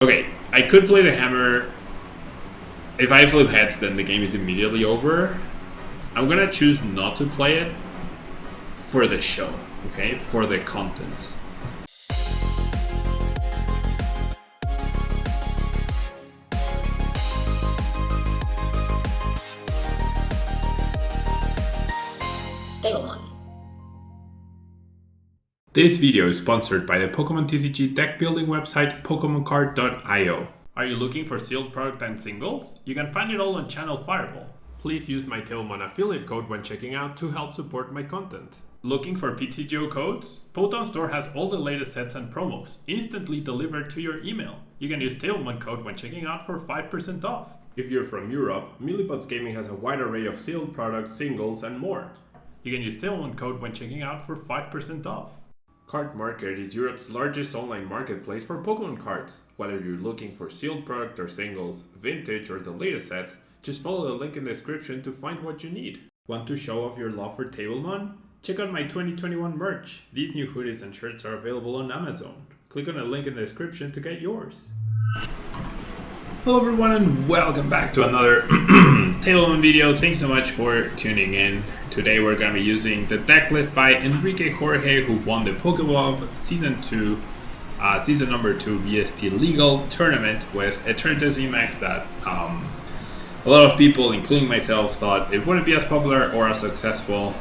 Okay, I could play the hammer. If I flip heads, then the game is immediately over. I'm gonna choose not to play it for the show, okay? For the content. Table 1. This video is sponsored by the Pokemon TCG deck building website PokemonCard.io. Are you looking for sealed product and singles? You can find it all on Channel Fireball. Please use my Tailmon affiliate code when checking out to help support my content. Looking for PTGO codes? Potown Store has all the latest sets and promos, instantly delivered to your email. You can use Tailmon code when checking out for 5% off. If you're from Europe, Millipots Gaming has a wide array of sealed products, singles, and more. You can use Tailmon code when checking out for 5% off. Card Market is Europe's largest online marketplace for Pokemon cards. Whether you're looking for sealed product or singles, vintage or the latest sets, just follow the link in the description to find what you need. Want to show off your love for Tablemon? Check out my 2021 merch. These new hoodies and shirts are available on Amazon. Click on the link in the description to get yours. Hello everyone and welcome back to another Tablemon video. Thanks so much for tuning in. Today we're going to be using the deck list by Enrique Jorge, who won the Pokemon Season number 2 VST Legal Tournament with ETERNATUS VMAX that a lot of people, including myself, thought it wouldn't be as popular or as successful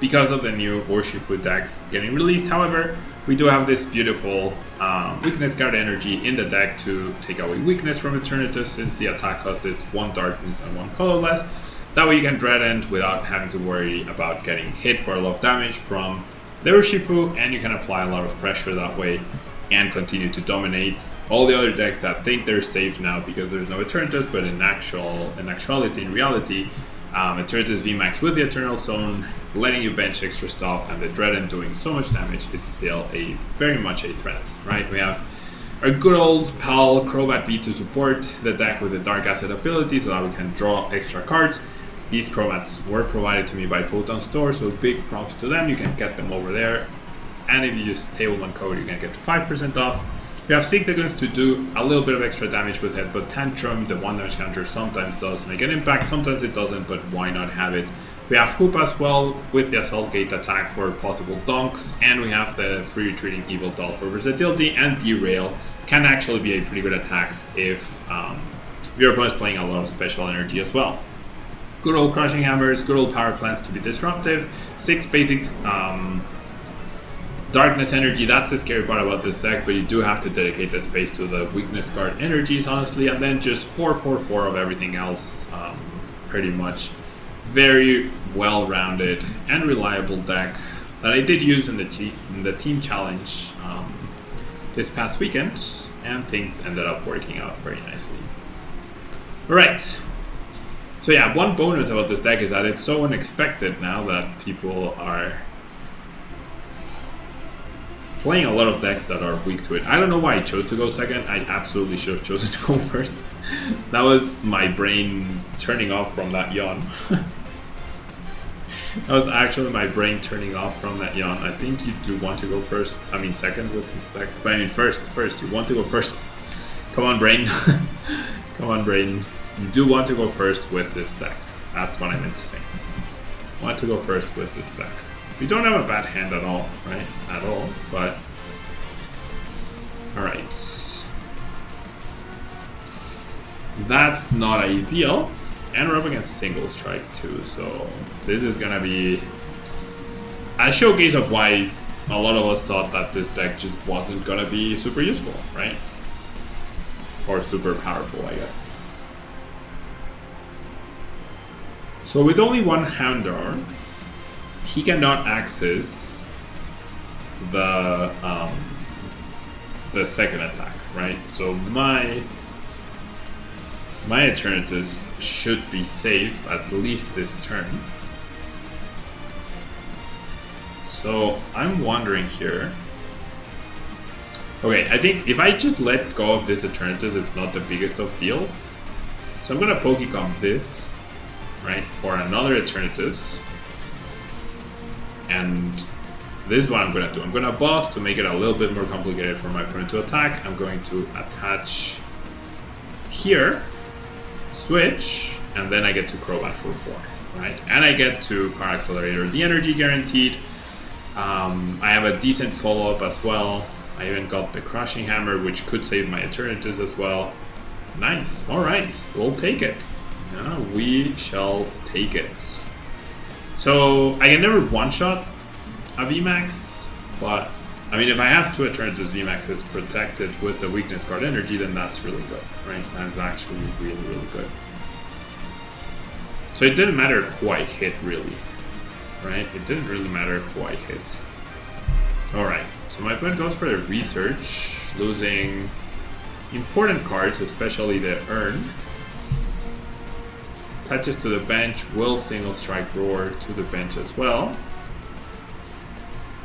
because of the new URSHIFU decks getting released. However, we do have this beautiful weakness card energy in the deck to take away weakness from Eternatus, since the attack cost is 1 darkness and 1 colorless. That way you can dread end without having to worry about getting hit for a lot of damage from the URSHIFU, and you can apply a lot of pressure that way and continue to dominate all the other decks that think they're safe now because there's no Eternatus, but in reality, Eternatus VMAX with the Eternal Zone, letting you bench extra stuff, and the Dread End doing so much damage is still very much a threat, right? We have our good old pal Crobat V to support the deck with the Dark Acid ability so that we can draw extra cards. These Crobats were provided to me by Potown Store, so big props to them. You can get them over there. And if you use Tablemon code, you can get 5% off. You have 6 seconds to do a little bit of extra damage with it, but Tantrum, the 1 damage counter, sometimes does make an impact, sometimes it doesn't, but why not have it? We have Hoop as well with the Assault Gate attack for possible donks, and we have the free retreating Evil Doll for versatility, and Derail can actually be a pretty good attack if your opponent's playing a lot of special energy as well. Good old Crushing Hammers, good old Power Plants to be disruptive, 6 basic Darkness energy. That's the scary part about this deck, but you do have to dedicate the space to the weakness card energies, honestly, and then just 4/4/4 of everything else. Pretty much very well-rounded and reliable deck that I did use in the team challenge this past weekend, and things ended up working out very nicely. Alright, so yeah, one bonus about this deck is that it's so unexpected now that people are playing a lot of decks that are weak to it. I don't know why I chose to go second. I absolutely should have chosen to go first. That was my brain turning off from that yawn. That was actually my brain turning off from that yawn. I think you do want to go first. I mean second with this deck. But I mean first. You want to go first. Come on, brain. Come on, brain. You do want to go first with this deck. That's what I meant to say. Want to go first with this deck. We don't have a bad hand at all, right? At all, but... Alright. That's not ideal. And we're up against Single Strike too, so this is gonna be a showcase of why a lot of us thought that this deck just wasn't gonna be super useful, right? Or super powerful, I guess. So with only one Houndour, he cannot access the second attack, right? So my Eternatus should be safe at least this turn. So I'm wondering here. Okay, I think if I just let go of this Eternatus, it's not the biggest of deals. So I'm gonna Pokecomb this, right, for another Eternatus. And this is what I'm gonna do. I'm gonna boss to make it a little bit more complicated for my opponent to attack. I'm going to attach here, switch, and then I get to Crobat for 4, right? And I get to Car Accelerator, the energy guaranteed. I have a decent follow-up as well. I even got the Crushing Hammer, which could save my Eternatus as well. Nice. Alright, we'll take it. Yeah, we shall take it. So, I can never one-shot a VMAX, but I mean, if I have 2 Eternatus VMAXs protected with the weakness card energy, then that's really good, right? That's actually really, really good. So it didn't matter who I hit, really, right? It didn't really matter who I hit. Alright, so my opponent goes for the research, losing important cards, especially the Urn. Attaches to the bench, will single strike Roar to the bench as well.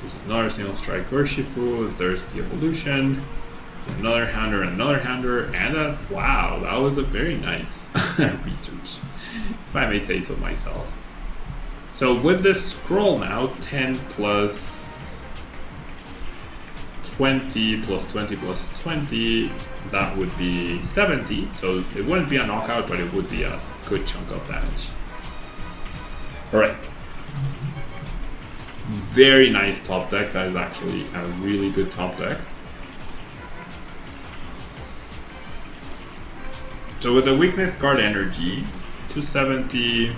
There's another single strike URSHIFU, there's the evolution, another Hounder, and a, wow, that was a very nice research, if I may say so myself. So with this scroll now, 10 plus 20 plus 20 plus 20, that would be 70, so it wouldn't be a knockout, but it would be a good chunk of damage. Alright. Very nice top deck. That is actually a really good top deck. So with the weakness card energy, 270,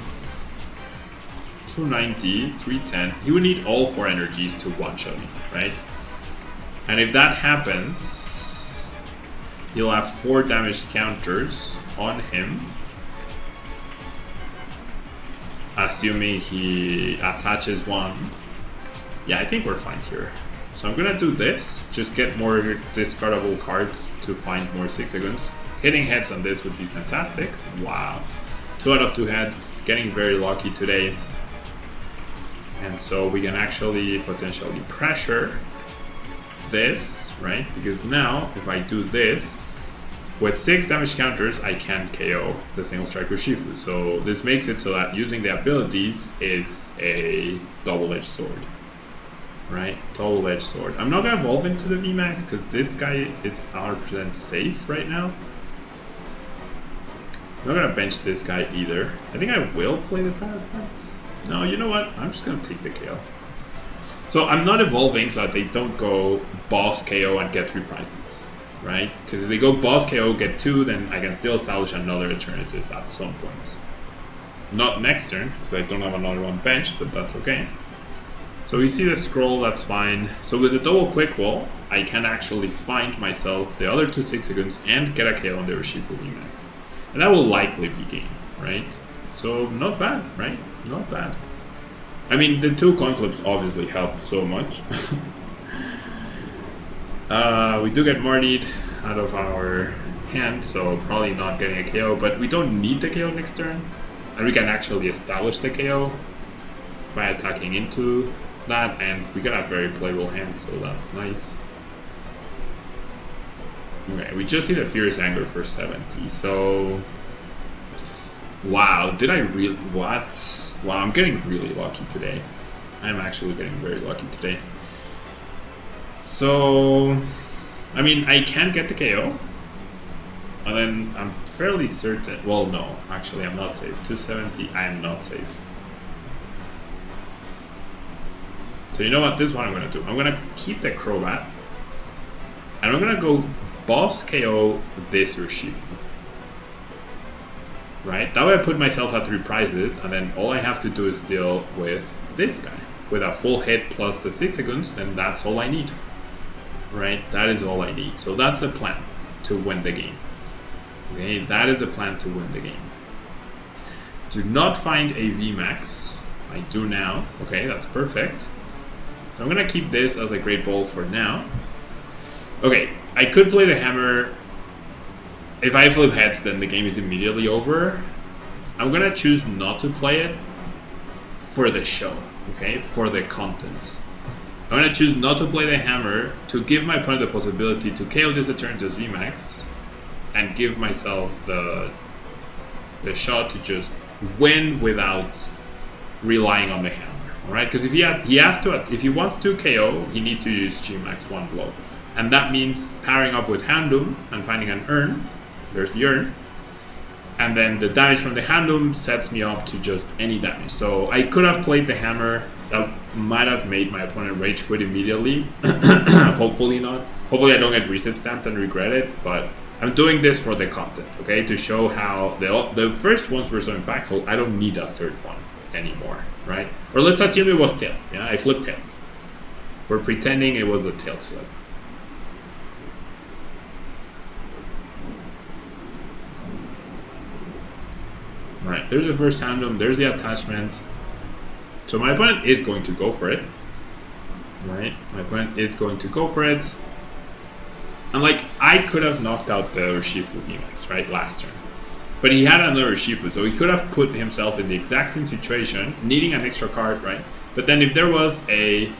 290, 310, he would need all 4 energies to one-shot me, right? And if that happens, he'll have 4 damage counters on him, assuming he attaches 1. Yeah, I think we're fine here. So I'm gonna do this, just get more discardable cards to find more 6 seconds. Hitting heads on this would be fantastic. Wow. 2 out of 2 heads, getting very lucky today. And so we can actually potentially pressure this, right? Because now, if I do this, with 6 damage counters, I can KO the single strike URSHIFU. So this makes it so that using the abilities is a double-edged sword. Right? Double-edged sword. I'm not gonna evolve into the VMAX because this guy is 100% safe right now. I'm not gonna bench this guy either. I think I will play the power cards. No, you know what? I'm just gonna take the KO. So I'm not evolving so that they don't go boss KO and get 3 prizes. Right? Because if they go boss KO, get 2, then I can still establish another Eternatus at some point. Not next turn, because I don't have another one benched, but that's okay. So we see the scroll, that's fine. So with the double quick wall, I can actually find myself the other 2 6 seconds and get a KO on the URSHIFU VMAX. And that will likely be game, right? So not bad, right? Not bad. I mean, the 2 coin flips obviously helped so much. We do get Martied out of our hand, so probably not getting a KO, but we don't need the KO next turn. And we can actually establish the KO by attacking into that, and we got a very playable hand, so that's nice. Okay, we just hit a Furious Anger for 70, so... Wow, did I really... What? Wow, I'm getting really lucky today. I'm actually getting very lucky today. So... I mean, I can get the KO. And then I'm fairly certain... Well, no, actually I'm not safe. 270, I am not safe. So you know what? This is what I'm going to do. I'm going to keep the Crobat. And I'm going to go boss KO this URSHIFU. Right? That way I put myself at 3 prizes, and then all I have to do is deal with this guy. With a full hit plus the 6 seconds, then that's all I need. Right? That is all I need. So that's the plan to win the game. Okay? That is the plan to win the game. Do not find a VMAX. I do now. Okay, that's perfect. So I'm going to keep this as a Great Ball for now. Okay, I could play the Hammer. If I flip heads, then the game is immediately over. I'm going to choose not to play it for the show, okay? For the content. I'm going to choose not to play the Hammer to give my opponent the possibility to KO this Eternatus VMAX and give myself the shot to just win without relying on the Hammer, All right, because if if he wants to KO, he needs to use Gmax 1 blow, and that means pairing up with Houndoom and finding an urn. There's the urn, and then the damage from the Houndoom sets me up to just any damage. So I could have played the hammer. That might have made my opponent rage quit immediately. Hopefully not. Hopefully I don't get reset stamped and regret it, but I'm doing this for the content, okay? To show how the first ones were so impactful, I don't need a third one anymore, right? Or let's assume it was tails, yeah? I flipped tails. We're pretending it was a tails flip. Alright, there's the first Houndoom, there's the attachment. So my opponent is going to go for it, right? My opponent is going to go for it. And like, I could have knocked out the URSHIFU VMAX, right, last turn. But he had another URSHIFU, so he could have put himself in the exact same situation, needing an extra card, right? But then if there was a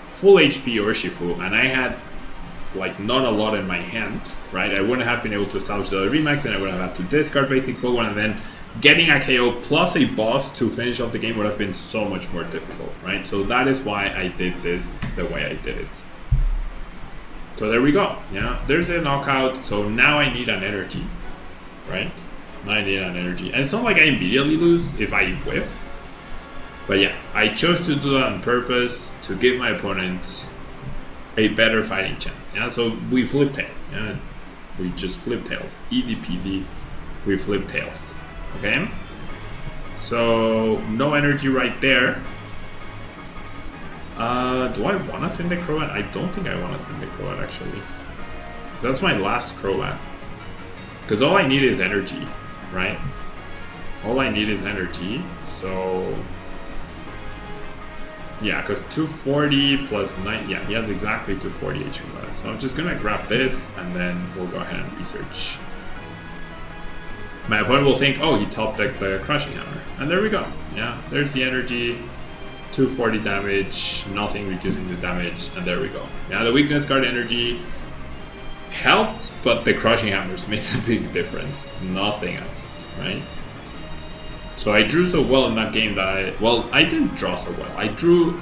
full HP URSHIFU and I had like not a lot in my hand, right? I wouldn't have been able to establish the other VMAX, and I would have had to discard basic Pokemon, and then getting a KO plus a boss to finish off the game would have been so much more difficult, right? So that is why I did this the way I did it. So there we go, yeah, there's a knockout. So now I need an energy, right? Now I need an energy. And it's not like I immediately lose if I whiff. But yeah, I chose to do that on purpose to give my opponent a better fighting chance. Yeah, so we flip tails, yeah, we just flip tails. Easy peasy, we flip tails. Okay, so no energy right there. Do I want to thin the Crobat? I don't think I want to thin the Crobat actually. That's my last Crobat. Because all I need is energy, right? All I need is energy. So yeah, because 240 plus 9, yeah, he has exactly 240 HP left. So I'm just gonna grab this and then we'll go ahead and research. My opponent will think, oh, he top decked the Crushing Hammer. And there we go. Yeah, there's the energy. 240 damage, nothing reducing the damage, and there we go. Yeah, the weakness card energy helped, but the Crushing Hammers made a big difference. Nothing else, right? So I drew so well in that game that I didn't draw so well. I drew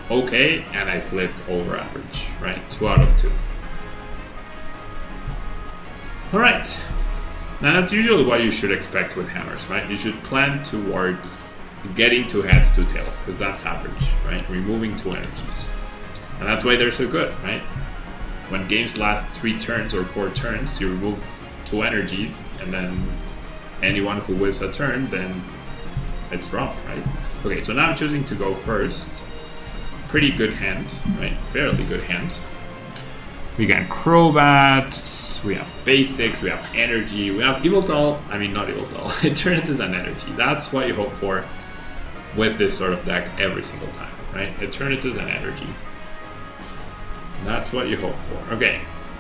okay, and I flipped over average, right? 2 out of 2. Alright. Now that's usually what you should expect with hammers, right? You should plan towards getting 2 heads, 2 tails, because that's average, right? Removing 2 energies. And that's why they're so good, right? When games last 3 turns or 4 turns, you remove 2 energies, and then anyone who whiffs a turn, then it's rough, right? Okay, so now I'm choosing to go first. Pretty good hand, right? Fairly good hand. We got Crobat, we have Basics, we have Energy, we have not Evil Doll, Eternatus and Energy. That's what you hope for with this sort of deck every single time, right? Eternatus and Energy. That's what you hope for. Okay,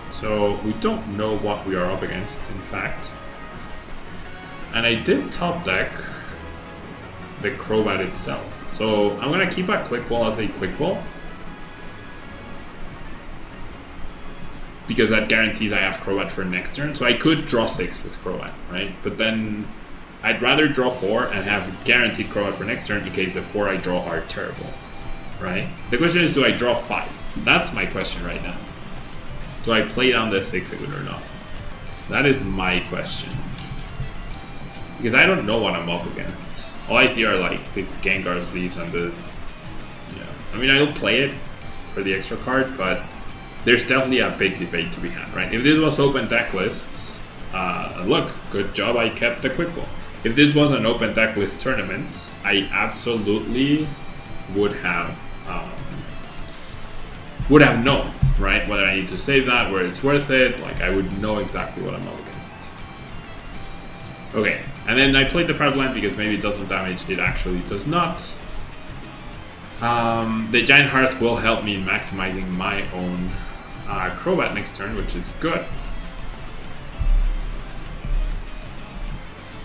so we don't know what we are up against, in fact. And I did top deck the Crobat itself. So I'm gonna keep a Quick Ball as a Quick Ball, because that guarantees I have Crobat for next turn. So I could draw 6 with Crobat, right? But then I'd rather draw 4 and have guaranteed Crobat for next turn in case the 4 I draw are terrible, right? The question is, do I draw 5? That's my question right now. Do I play down the 6 again or not? That is my question. Because I don't know what I'm up against. All I see are like these Gengar sleeves and the... Yeah. I mean, I'll play it for the extra card, but there's definitely a big debate to be had, right? If this was open deck list, look, good job I kept the Quick Ball. If this was an open deck list tournament, I absolutely would have known, right? Whether I need to save that, whether it's worth it, like I would know exactly what I'm up against. Okay, and then I played the Private Land because maybe it does some damage, it actually does not. The Giant Hearth will help me in maximizing my own Crobat next turn, which is good.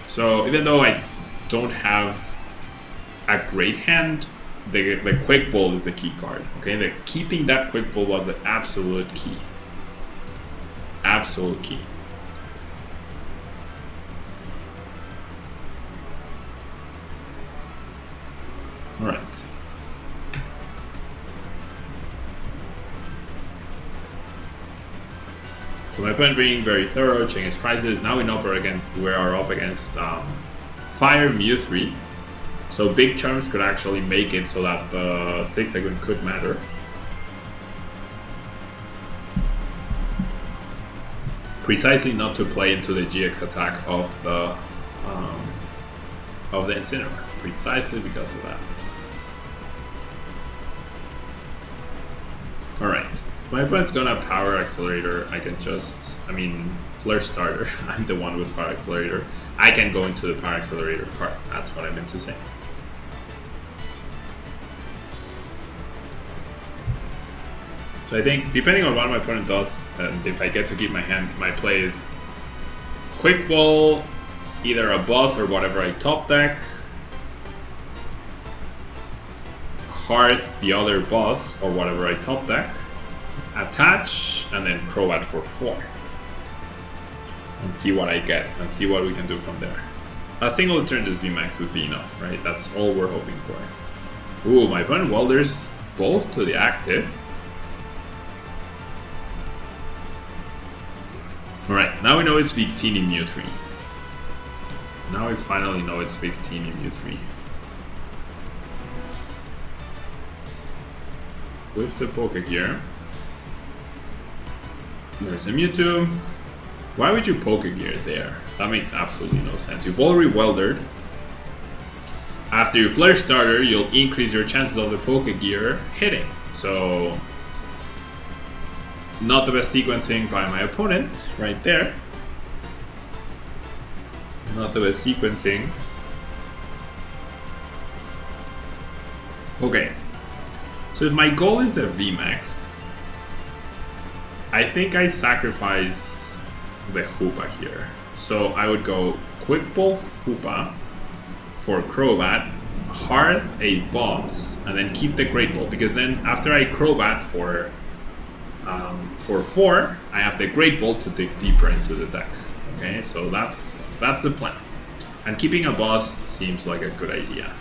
So even though I don't have a great hand, the Quick Ball is the key card. Okay, keeping that Quick Ball was the absolute key. Absolute key. Alright. my opponent being very thorough, checking his prices. Now we are up against Fire Mewtwo. So big charms could actually make it so that the 6 second could matter. Precisely not to play into the GX attack of the Incineroar. Precisely because of that. Alright. My opponent's gonna Power Accelerator. I can just... Flare Starter. I'm the one with Power Accelerator. I can go into the Power Accelerator part. That's what I meant to say. So I think, depending on what my opponent does, and if I get to keep my play is Quick Ball, either a boss or whatever I top deck, Hearth, the other boss, or whatever I top deck, attach, and then Crobat for 4. And see what I get, and see what we can do from there. A single ETERNATUS VMAX would be enough, right? That's all we're hoping for. Ooh, my opponent welders both to the active. Alright, now we know it's Victini Mewtwo. Now we finally know it's Victini Mewtwo. With the Pokegear. There's a Mewtwo. Why would you Pokegear there? That makes absolutely no sense. You've already welded. After you Flare Starter, you'll increase your chances of the Pokegear hitting. So... not the best sequencing by my opponent, right there. Not the best sequencing. Okay. So if my goal is the VMAX, I think I sacrifice the Hoopa here. So I would go Quick Ball Hoopa for Crobat, Hearth a boss, and then keep the Great Ball. Because then after I Crobat for 4, I have the Great Ball to dig deeper into the deck. Okay, so that's the plan. And keeping a boss seems like a good idea.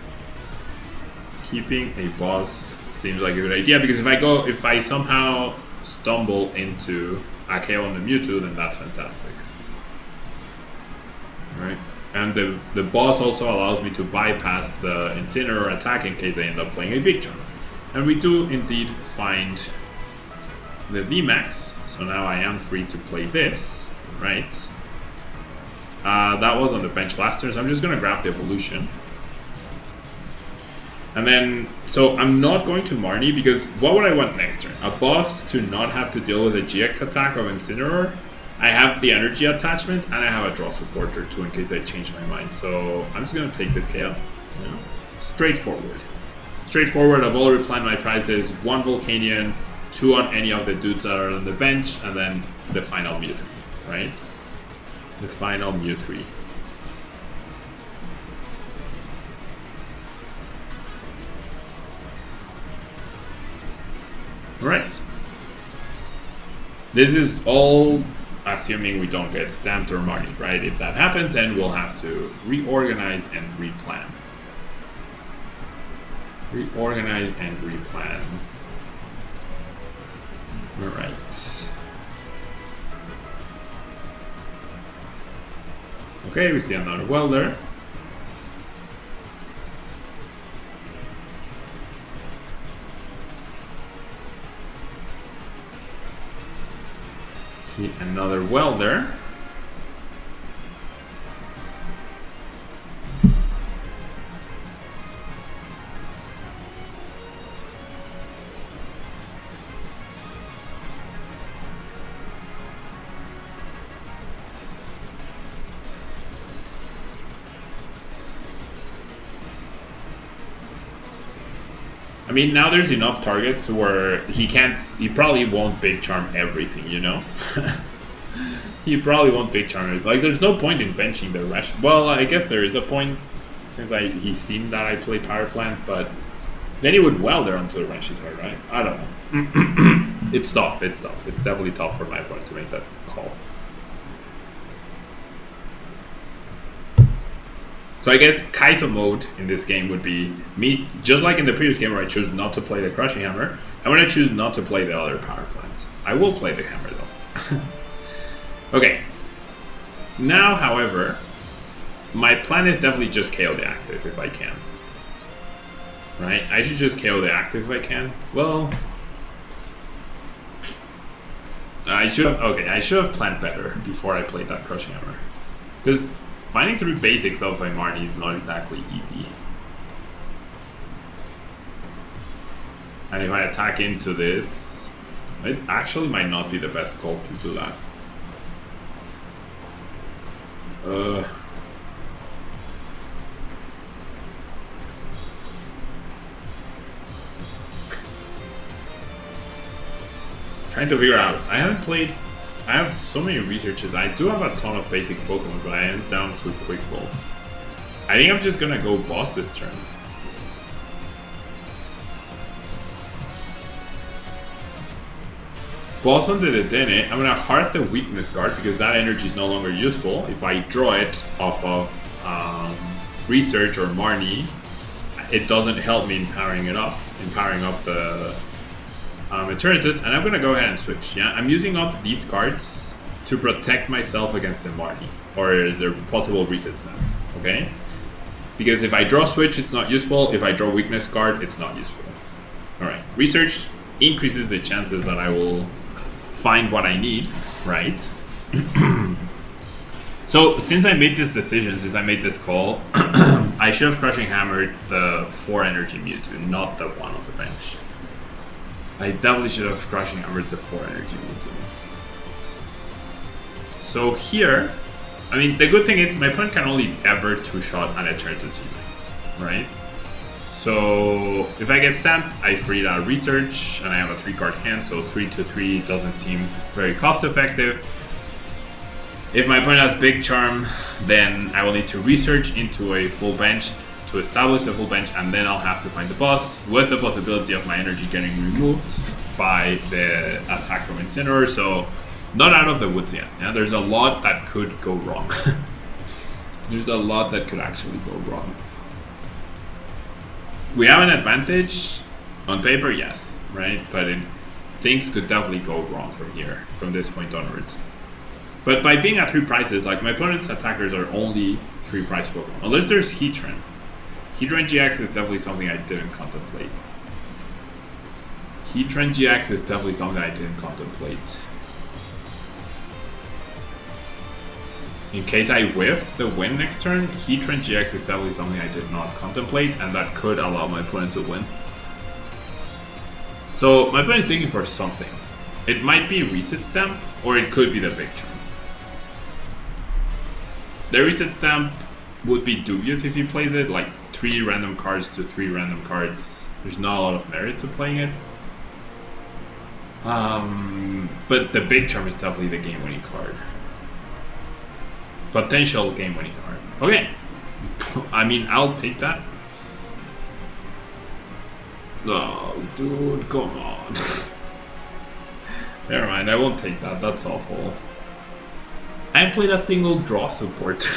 Keeping a boss seems like a good idea because if I somehow stumble into a KO on the Mewtwo, then that's fantastic. Alright. And the boss also allows me to bypass the Incineroar attack in case they end up playing a big jump. And we do indeed find the VMAX, so now I am free to play this, right? That was on the bench last turn, so I'm just gonna grab the evolution. And then, so I'm not going to Marnie because what would I want next turn? A boss to not have to deal with a GX attack of Incineroar. I have the energy attachment and I have a draw supporter too in case I change my mind. So I'm just gonna take this KO. You know? Straightforward. Straightforward, I've already planned my prizes. 1 Volcanion, 2 on any of the dudes that are on the bench, and then the final Mewtwo, right? The final Mewtwo. Alright. This is all assuming we don't get stamped or marked, right? If that happens, then we'll have to reorganize and replan. Reorganize and replan. Alright. Okay, we see another welder. See another welder. I mean, now there's enough targets to where he probably won't big charm everything, you know? He probably won't big charm everything. Like, there's no point in benching the rush. Well, I guess there is a point, since he's seen that I play Power Plant, but then he would welder onto the Renshi card, right? I don't know. It's tough, it's tough. It's definitely tough for my opponent to make that call. So I guess Kaizo mode in this game would be me, just like in the previous game where I choose not to play the Crushing Hammer, I'm going to choose not to play the other Power Plant. I will play the Hammer though. Okay. Now, however, my plan is definitely just KO the active if I can. Right? I should just KO the active if I can. Well, I should have planned better before I played that Crushing Hammer. Because finding 3 basics of a Marnie is not exactly easy. And if I attack into this, it actually might not be the best call to do that. Trying to figure out. I have so many researches. I do have a ton of basic Pokemon, but I am down to quick balls. I think I'm just gonna go boss this turn. Boss onto the Dene. I'm gonna hearth the weakness card because that energy is no longer useful. If I draw it off of research or Marnie, it doesn't help me in powering up the Eternatus, and I'm gonna go ahead and switch. Yeah, I'm using up these cards to protect myself against the Marnie or the possible reset stamp. Okay, because if I draw switch, it's not useful. If I draw weakness card, it's not useful. All right, research increases the chances that I will find what I need. Right. So since I made this decision, since I made this call, I should have Crushing Hammered the 4 energy Mewtwo, not the 1 on the bench. I definitely should have Crushing Hammered the 4 energy Mewtwo. So here, I mean, the good thing is my opponent can only ever 2-shot an Eternatus VMAX, right? So if I get stamped, I free that research, and I have a 3-card hand, so 3-3 doesn't seem very cost effective. If my opponent has Big Charm, then I will need to research into a full bench to establish the full bench, and then I'll have to find the boss, with the possibility of my energy getting removed by the attack from Incineroar, so not out of the woods yet. Yeah, there's a lot that could go wrong. There's a lot that could actually go wrong. We have an advantage on paper, yes, right? But things could definitely go wrong from here, from this point onwards. But by being at 3 prices, like my opponent's attackers are only 3 price Pokemon. Unless there's Heatran. Heatran GX is definitely something I didn't contemplate. Heatran GX is definitely something I didn't contemplate. In case I whiff the win next turn, Heatran GX is definitely something I did not contemplate, and that could allow my opponent to win. So my opponent is thinking for something. It might be Reset Stamp, or it could be the Big Charm. The Reset Stamp would be dubious if he plays it, like 3 random cards to 3 random cards. There's not a lot of merit to playing it. But the Big Charm is definitely the game-winning card. Potential game-winning card. Okay. I mean, I'll take that. Oh, dude, come on. Never mind, I won't take that. That's awful. I played a single draw support.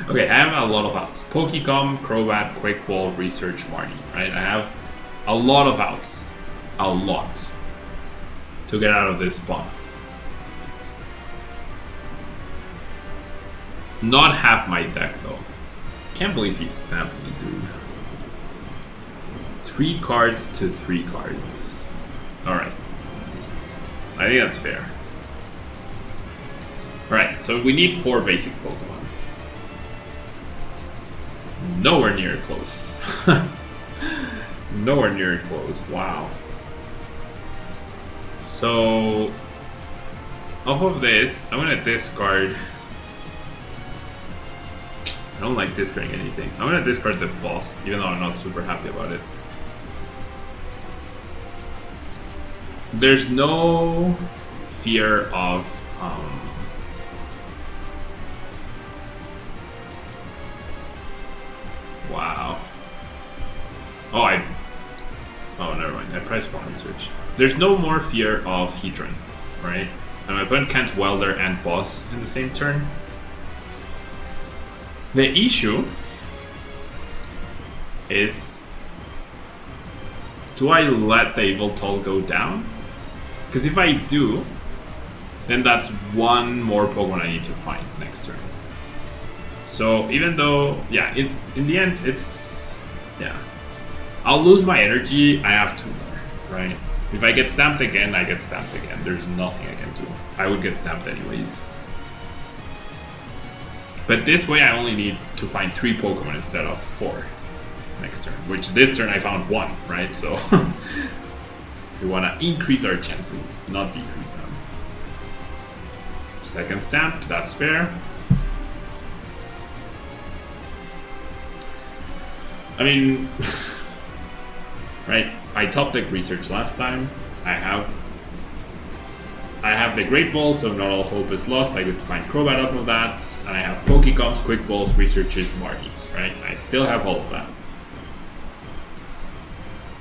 Okay, I have a lot of outs. Pokecom, Crobat, Quick Ball, Research, Marnie, right? I have a lot of outs. A lot. To get out of this spot. Not half my deck, though. Can't believe he stamped me, dude. 3 cards to 3 cards. Alright. I think that's fair. Alright, so we need 4 basic Pokemon. Nowhere near close. Nowhere near close. Wow. So, off of this, I'm gonna discard. I don't like discarding anything. I'm gonna discard the boss, even though I'm not super happy about it. There's no fear of wow. Oh, never mind. I priced wrong research. There's no more fear of Heatran, right? And my opponent can't Welder and boss in the same turn. The issue is, do I let the Evil Toll go down? Because if I do, then that's one more Pokemon I need to find next turn. So even though, yeah, in the end, it's, yeah, I'll lose my energy. I have 2 more, right? If I get stamped again, I get stamped again. There's nothing I can do. I would get stamped anyways. But this way I only need to find 3 Pokemon instead of 4 next turn. Which this turn I found 1, right? So we want to increase our chances, not decrease them. Second stamp, that's fair. I mean, right, I top deck research last time. I have the Great Ball, so not all hope is lost. I could find Crobat off of that. And I have Pokecoms, Quick Balls, Researches, Marties, right? I still have all of that.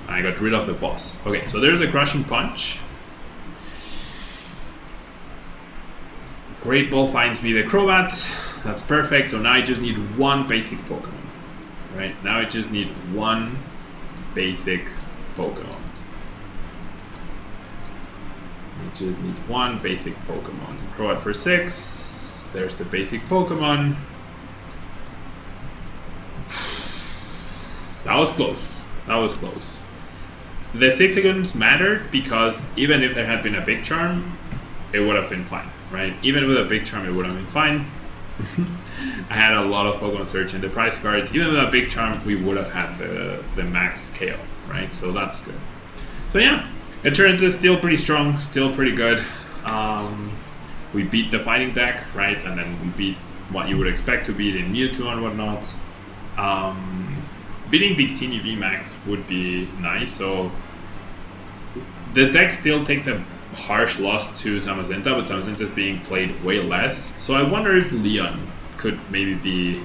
I got rid of the boss. Okay, so there's a Crushing Punch. Great Ball finds me the Crobat. That's perfect. So now I just need 1 basic Pokemon. Right, now I just need 1 basic Pokemon. I just need 1 basic Pokemon. Crobat for 6. There's the basic Pokemon. That was close. That was close. The 6 seconds mattered because even if there had been a big charm, it would have been fine, right? Even with a big charm, it would have been fine. I had a lot of Pokemon search in the prize cards. Even with a big charm, we would have had the max KO, right? So that's good. So yeah, Eternatus is still pretty strong, still pretty good. We beat the fighting deck, right? And then we beat what you would expect to beat in Mewtwo and whatnot. Beating Victini VMAX would be nice. So the deck still takes a harsh loss to Zamazenta, but Zamazenta is being played way less. So I wonder if Leon could maybe be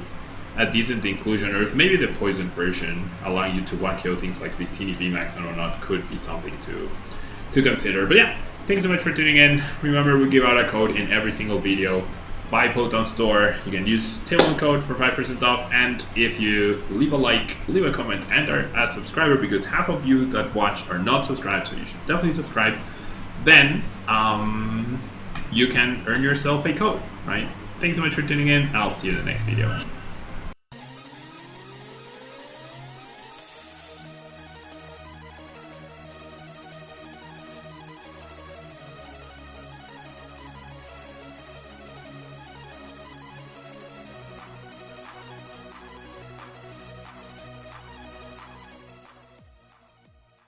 a decent inclusion, or if maybe the poison version, allowing you to 1-KO things like Victini VMAX and whatnot, could be something to consider. But yeah, thanks so much for tuning in. Remember, we give out a code in every single video. Buy Poton Store. You can use Table code for 5% off. And if you leave a like, leave a comment, and are a subscriber, because half of you that watch are not subscribed, so you should definitely subscribe. Then you can earn yourself a code, right? Thanks so much for tuning in, and I'll see you in the next video.